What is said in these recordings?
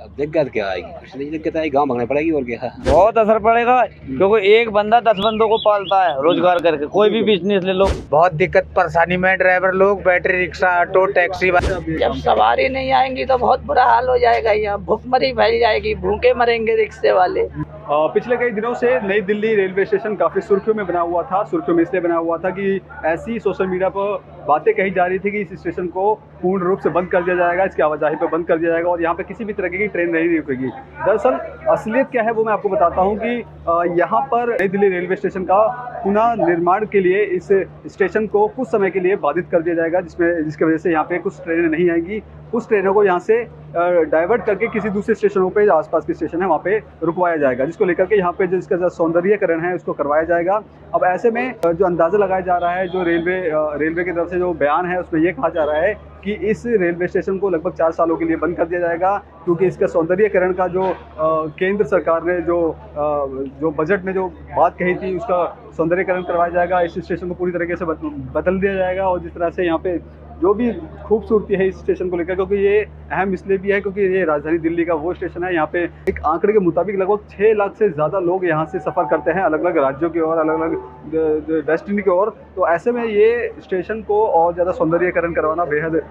अब दिक्कत क्या आएगी? कुछ नहीं दिक्कत आएगी, गाँव भागना पड़ेगी और क्या। बहुत असर पड़ेगा क्योंकि एक बंदा 10 बंदों को पालता है रोजगार करके। कोई भी बिजनेस ले लो, बहुत दिक्कत परेशानी में ड्राइवर लोग, बैटरी रिक्शा, ऑटो, टैक्सी। जब सवारी नहीं आएंगी तो बहुत बुरा हाल हो जाएगा। यहाँ भुखमरी फैल जाएगी, भूखे मरेंगे रिक्शे वाले। पिछले कई दिनों से नई दिल्ली रेलवे स्टेशन काफ़ी सुर्खियों में बना हुआ था। सुर्खियों में इसलिए बना हुआ था कि ऐसी सोशल मीडिया पर बातें कही जा रही थी कि इस स्टेशन को पूर्ण रूप से बंद कर दिया जाएगा, इसकी आवाजाही पर बंद कर दिया जाएगा और यहाँ पे किसी भी तरह की ट्रेन नहीं रुकेगी। दरअसल असलियत क्या है वो मैं आपको बताता हूँ कि यहाँ पर नई दिल्ली रेलवे स्टेशन का पुनः निर्माण के लिए इस स्टेशन को कुछ समय के लिए बाधित कर दिया जाएगा, जिसकी वजह से यहाँ पे कुछ ट्रेनें नहीं आएंगी। कुछ ट्रेनों को यहाँ से डाइवर्ट करके किसी दूसरे स्टेशनों पे, आसपास के स्टेशन है वहाँ पे रुकवाया जाएगा, जिसको लेकर के यहाँ पे जो इसका सौंदर्यीकरण है उसको करवाया जाएगा। अब ऐसे में जो अंदाज़ा लगाया जा रहा है, जो रेलवे की तरफ से जो बयान है उसमें ये कहा जा रहा है कि इस रेलवे स्टेशन को लगभग 4 सालों के लिए बंद कर दिया जाएगा, क्योंकि इसका सौंदर्यीकरण का जो केंद्र सरकार ने जो बजट में जो बात कही थी उसका सौंदर्यीकरण करवाया जाएगा। इस स्टेशन को पूरी तरीके से बदल दिया जाएगा और जिस तरह से यहाँ पे जो भी खूबसूरती है इस स्टेशन को लेकर, क्योंकि ये अहम इसलिए भी है क्योंकि ये राजधानी दिल्ली का वो स्टेशन है। यहाँ पे एक आंकड़े के मुताबिक लगभग 6 लाख से ज़्यादा लोग यहाँ से सफ़र करते हैं अलग अलग राज्यों की ओर, अलग अलग डेस्टिनी की ओर। तो ऐसे में ये स्टेशन को और ज़्यादा सौंदर्यीकरण करवाना बेहद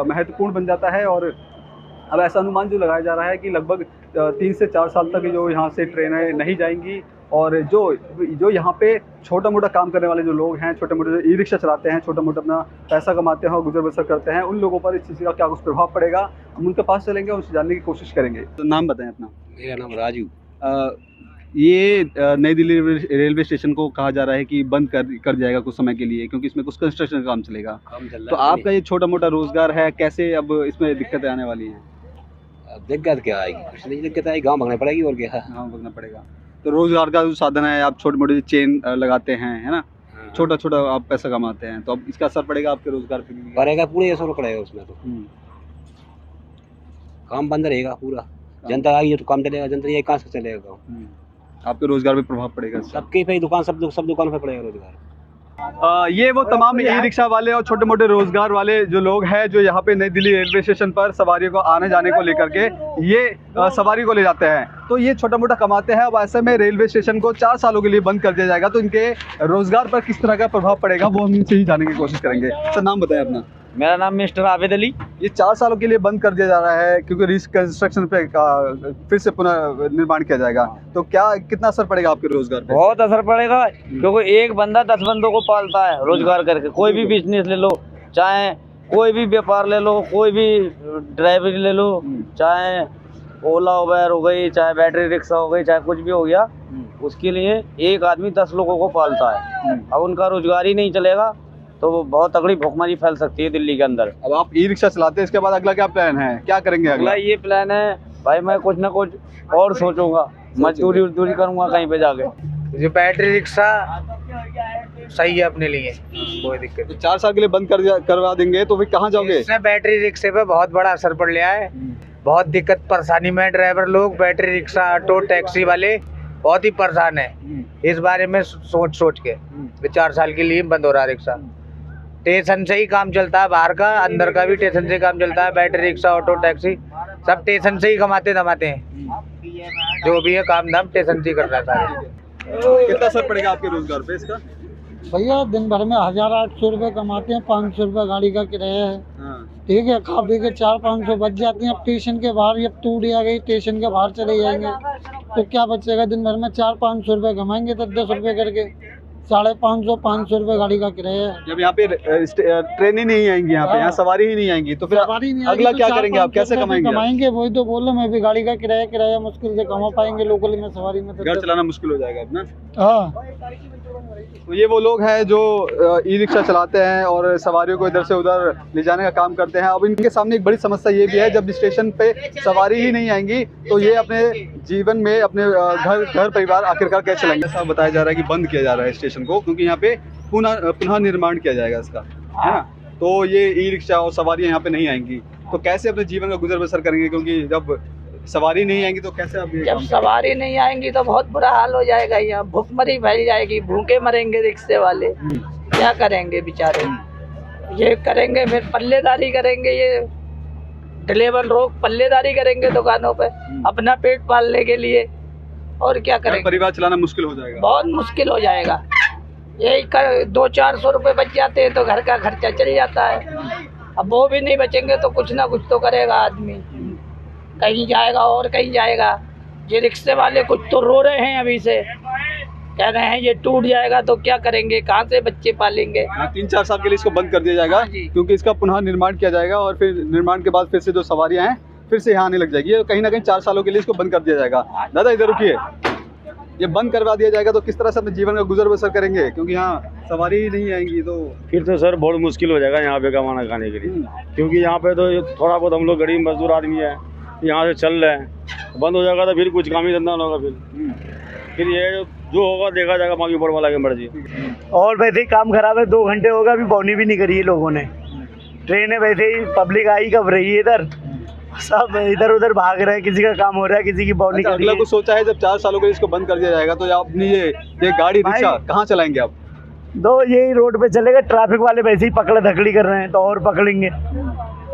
महत्वपूर्ण बन जाता है। और अब ऐसा अनुमान जो लगाया जा रहा है कि लगभग 3 से 4 साल तक जो यहाँ से ट्रेनें नहीं जाएंगी और जो यहाँ पे छोटा मोटा काम करने वाले जो लोग हैं, छोटे मोटे जो ई रिक्शा चलाते हैं, छोटा मोटा अपना पैसा कमाते हैं और गुजर बसर करते हैं, उन लोगों पर इस चीज़ का क्या कुछ प्रभाव पड़ेगा, हम उनके पास चलेंगे, उनसे जानने की कोशिश करेंगे। तो नाम बताएं अपना। मेरा नाम राजू। ये नई दिल्ली रेलवे स्टेशन को कहा जा रहा है कि बंद कर जाएगा कुछ समय के लिए, क्योंकि इसमें कुछ कंस्ट्रक्शन का काम चलेगा। काम चल तो रहा है। आपका ये छोटा मोटा रोजगार है, कैसे अब इसमें दिक्कतें आने वाली हैं? अब दिक्कत क्या आएगी? कुछ नहीं दिक्कत आएगी, गाँव भागना पड़ेगी और क्या। हाँ, भरना पड़ेगा। तो रोजगार का जो साधन है, आप छोटे मोटे चेन लगाते हैं, है ना, छोटा छोटा आप पैसा कमाते हैं, तो अब इसका असर पड़ेगा आपके रोजगार पे भी? पड़ेगा, पूरे असर पड़ेगा उसमें। तो काम बंद रहेगा पूरा, जनता आएगी तो काम चलेगा, जनता ये कहाँ से चलेगा काम? आपके रोजगार पे प्रभाव पड़ेगा। सबके पे दुकान, सब दुकान पे पड़ेगा रोजगार। ये वो तमाम ई रिक्शा वाले और छोटे मोटे रोजगार वाले जो लोग हैं जो यहाँ पे नई दिल्ली रेलवे स्टेशन पर सवारियों को आने जाने को लेकर के ये सवारी को ले जाते हैं, तो ये छोटा मोटा कमाते हैं। अब ऐसे में रेलवे स्टेशन को 4 सालों के लिए बंद कर दिया जाएगा, तो इनके रोजगार पर किस तरह का प्रभाव पड़ेगा वो हम इनसे ही जानने की कोशिश करेंगे। सर, नाम बताएं अपना। मेरा नाम मिस्टर आबिद अली। ये 4 सालों के लिए बंद कर दिया जा रहा है क्योंकि रिकंस्ट्रक्शन पे फिर से पुनः निर्माण किया जाएगा, तो क्या कितना असर पड़ेगा आपके रोजगार पे? बहुत असर पड़ेगा क्योंकि एक बंदा 10 बंदों को पालता है रोजगार करके। कोई भी बिजनेस ले लो, चाहे कोई भी व्यापार ले लो, कोई भी ड्राइवरी ले लो, चाहे ओला उबेर हो गई, चाहे बैटरी रिक्शा हो गई, चाहे कुछ भी हो गया, उसके लिए एक आदमी 10 लोगों को पालता है। अब उनका रोजगार ही नहीं चलेगा तो बहुत तगड़ी भुखमरी फैल सकती है दिल्ली के अंदर। अब आप ई रिक्शा चलाते हैं, इसके बाद अगला क्या प्लान है, क्या करेंगे अगला? ये प्लान है भाई, मैं कुछ ना कुछ और सोचूंगा, मजदूरी करूंगा कहीं पे जाके। जो बैटरी रिक्शा सही है अपने लिए, कोई दिक्कत तो 4 साल के लिए बंद करवा देंगे तो फिर कहाँ जाओगे? इससे बैटरी रिक्शे पे बहुत बड़ा असर पड़ रहा है। बहुत दिक्कत परेशानी में ड्राइवर लोग, बैटरी रिक्शा, ऑटो, टैक्सी वाले बहुत ही परेशान है। इस बारे में सोच के 4 साल के लिए बंद हो रहा है रिक्शा। स्टेशन से ही काम चलता है, बाहर का अंदर का भी स्टेशन से काम चलता है। Battery rickshaw, auto, taxi sub station से ही कमाते धमाते हैं। जो भी है काम धाम स्टेशन से ही कर रहा है सारे। कितना असर पड़ेगा आपके रोजगार पे इसका? भैया दिन भर में 1800 रुपये कमाते हैं, 500 रुपये गाड़ी का किराया है। ठीक है, खा पी के 400-500 बच जाती हैं। अब स्टेशन के बाहर अब टूट आ गई, स्टेशन के बाहर चले जाएंगे तो क्या बचेगा? दिन भर में 400-500 रुपये कमाएंगे तो 10 रुपये करके 550 रुपये गाड़ी का किराया है। जब यहाँ पे ट्रेन ही नहीं आएंगी, यहाँ पे यहाँ सवारी ही नहीं आएंगी, तो फिर अगला क्या करेंगे आप, कैसे कमाएंगे? वही तो बोल रहा मैं भी, गाड़ी का किराया मुश्किल से कमा पाएंगे लोकल में, सवारी में तो घर चलाना मुश्किल हो जाएगा अपना। हाँ, तो ये वो लोग हैं जो ई रिक्शा चलाते हैं और सवारियों को इधर से उधर ले जाने का काम करते हैं। अब इनके सामने एक बड़ी समस्या ये भी है, जब स्टेशन पे सवारी ही नहीं आएंगी तो ये अपने जीवन में अपने घर परिवार आखिरकार कैसे चलाएंगे? ऐसा बताया जा रहा है कि बंद किया जा रहा है स्टेशन को, क्योंकि यहाँ पे पुनः निर्माण किया जाएगा इसका, है ना। तो ये ई रिक्शा और सवारियाँ यहाँ पे नहीं आएंगी तो कैसे अपने जीवन का गुजर बसर करेंगे, क्योंकि जब सवारी नहीं आएंगी तो कैसे आप? जब सवारी नहीं आएंगी तो बहुत बुरा हाल हो जाएगा। यहाँ भुखमरी फैल जाएगी, भूखे मरेंगे रिक्शे वाले। क्या करेंगे बेचारे? ये करेंगे फिर पल्लेदारी करेंगे, ये ड्राइवर लोग पल्लेदारी करेंगे दुकानों पे अपना पेट पालने के लिए, और क्या घर करेंगे। परिवार चलाना मुश्किल हो जाएगा। बहुत मुश्किल हो जाएगा। यही 200-400 रुपए बच जाते हैं तो घर का खर्चा चल जाता है। अब वो भी नहीं बचेंगे तो कुछ ना कुछ तो करेगा आदमी, कहीं जाएगा और कहीं जाएगा। ये रिक्शे वाले कुछ तो रो रहे हैं अभी से, कह रहे हैं ये टूट जाएगा तो क्या करेंगे, कहाँ से बच्चे पालेंगे। 3-4 साल के लिए इसको बंद कर दिया जाएगा, हाँ जी। क्योंकि इसका पुनः निर्माण किया जाएगा और फिर निर्माण के बाद फिर से जो सवारियां हैं फिर से यहाँ आने लग जाएगी। ये कहीं ना कहीं 4 सालों के लिए इसको बंद कर दिया जाएगा। दादा इधर रुकिए, ये बंद करवा दिया जाएगा तो किस तरह से अपने जीवन का गुजर बसर करेंगे, क्योंकि यहाँ सवारी ही नहीं आएंगी तो फिर तो सर बहुत मुश्किल हो जाएगा यहाँ पे कमाना खाने के लिए, क्योंकि यहाँ पे तो थोड़ा बहुत हम लोग गरीब मजदूर आदमी है, यहाँ से चल रहे हैं। बंद हो जाएगा तो फिर कुछ काम ही धंधा नहीं होगा। फिर ये जो होगा देखा जाएगा, बाकी ऊपर वाला की मर्जी। और वैसे ही काम खराब है, 2 घंटे होगा अभी बौनी भी नहीं करी है लोगों ने। ट्रेन है वैसे ही पब्लिक आई कब रही है, इधर सब इधर उधर भाग रहे हैं, किसी का काम हो रहा है, किसी की बौनी अच्छा, करी अगला है। कुछ सोचा है जब 4 सालों के लिए इसको बंद कर दिया जाएगा तो अपनी ये गाड़ी रिक्शा कहाँ चलाएंगे आप? दो यही रोड पे चलेगा, ट्रैफिक वाले वैसे ही पकड़ धकड़ी कर रहे हैं तो और पकड़ेंगे।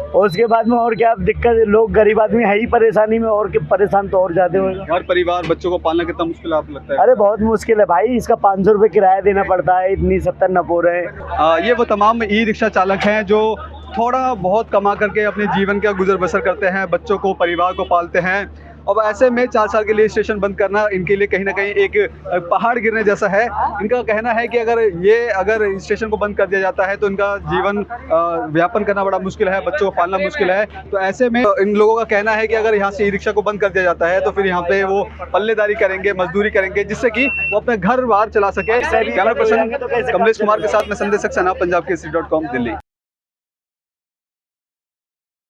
और उसके बाद में और क्या दिक्कत, लोग गरीब आदमी है ही परेशानी में, और परेशान तो और ज्यादा होगा। घर परिवार बच्चों को पालना कितना मुश्किल है आपको लगता है? अरे बहुत मुश्किल है भाई, इसका 500 रुपये किराया देना पड़ता है, इतनी 70 नपो रहे हैं। ये वो तमाम ई रिक्शा चालक हैं जो थोड़ा बहुत कमा करके अपने जीवन का गुजर बसर करते हैं, बच्चों को परिवार को पालते हैं। अब ऐसे में 4 साल के लिए स्टेशन बंद करना इनके लिए कहीं ना कहीं एक पहाड़ गिरने जैसा है। इनका कहना है कि अगर स्टेशन को बंद कर दिया जाता है तो इनका जीवन व्यापन करना बड़ा मुश्किल है, बच्चों को पालना मुश्किल है। तो ऐसे में इन लोगों का कहना है कि अगर यहाँ से ई रिक्शा को बंद कर दिया जाता है तो फिर यहाँ पे वो पल्लेदारी करेंगे, मजदूरी करेंगे, जिससे कि वो अपना घर बार चला सके। कैमरा पर्सन कमलेश कुमार के साथ मैं संदेश सक्सेना, पंजाब केसरी.com, दिल्ली।